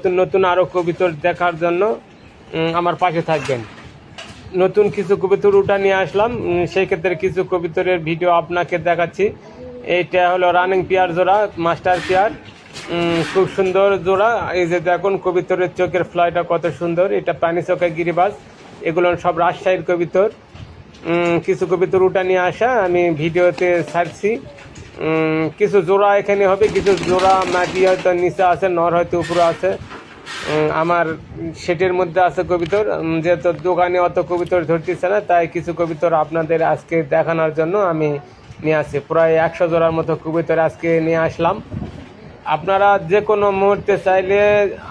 নতুন নতুন আরও কবিতর দেখার জন্য আমার পাশে থাকবেন। নতুন কিছু কবিতর উঠা নিয়ে আসলাম, সেই ক্ষেত্রে কিছু কবিতরের ভিডিও আপনাকে দেখাচ্ছি। এইটা হলো রানিং পেয়ার জোড়া, মাস্টার পেয়ার, খুব সুন্দর জোড়া। এই যে দেখুন কবিতরের চোখের ফ্লাইটা কত সুন্দর, এটা পানি চোখে গিরিবাজ, এগুলো সব রাজশাহীর কবিতর। কিছু কবিতর উঠা নিয়ে আসা আমি ভিডিওতে ছাড়ছি। কিছু জোড়া এখানে হবে, কিছু জোড়া মাটি হয়তো নিচে আছে, নর হয়তো উপরে আছে। আমার সেটের মধ্যে আছে কবিতর, যেহেতু দোকানে অত কবিতর ধরতেছে না, তাই কিছু কবিতর আপনাদের আজকে দেখানোর জন্য আমি নিয়ে আসছি। প্রায় 100 জোড়ার মতো কবিতর আজকে নিয়ে আসলাম। আপনারা যে কোনো মুহূর্তে চাইলে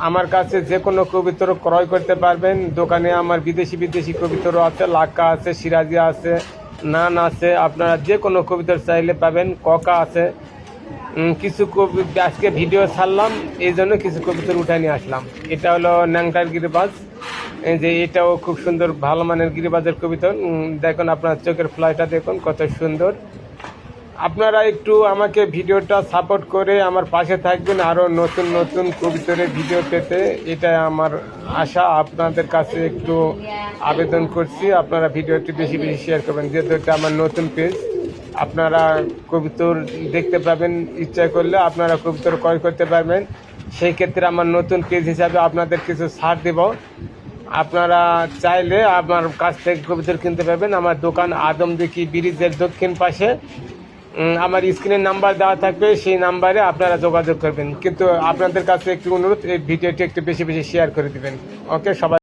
আমার কাছে যে কোনো কবিতর ক্রয় করতে পারবেন। দোকানে আমার বিদেশি কবিতরও আছে, লাক্কা আছে, সিরাজি আছে, নান আছে। আপনারা যে কোনো কবিতর চাইলে পাবেন, ককা আছে। কিছু আজকে ভিডিও ছাড়লাম, এই জন্য কিছু কবিতর উঠে নিয়ে আসলাম। এটা হলো ন্যাংটার গিরিবাজ, এই যে এটাও খুব সুন্দর ভালো মানের গিরিবাজের কবিতর। দেখুন আপনার চোখের ফ্লাইটা দেখুন কত সুন্দর। আপনারা একটু আমাকে ভিডিওটা সাপোর্ট করে আমার পাশে থাকবেন, আরও নতুন নতুন কবিতরের ভিডিও পেতে, এটা আমার আশা। আপনাদের কাছে একটু আবেদন করছি, আপনারা ভিডিওটি বেশি শেয়ার করবেন, যেহেতু এটা আমার নতুন পেজ। আপনারা কবিতর দেখতে পাবেন, ইচ্ছা করলে আপনারা কবিতর ক্রয় করতে পারবেন। সেই ক্ষেত্রে আমার নতুন পেজ হিসাবে আপনাদের কিছু ছাড় দেব। আপনারা চাইলে আমার কাছ থেকে কবিতর কিনতে পারবেন। আমার দোকান আদমদিঘি ব্রিজের দক্ষিণ পাশে। আমার স্ক্রিনের নাম্বার দেওয়া থাকবে, সেই নাম্বারে আপনারা যোগাযোগ করবেন। কিন্তু আপনাদের কাছে একটু অনুরোধ, এই ভিডিওটি একটু বেশি শেয়ার করে দিবেন। ওকে, সবাই।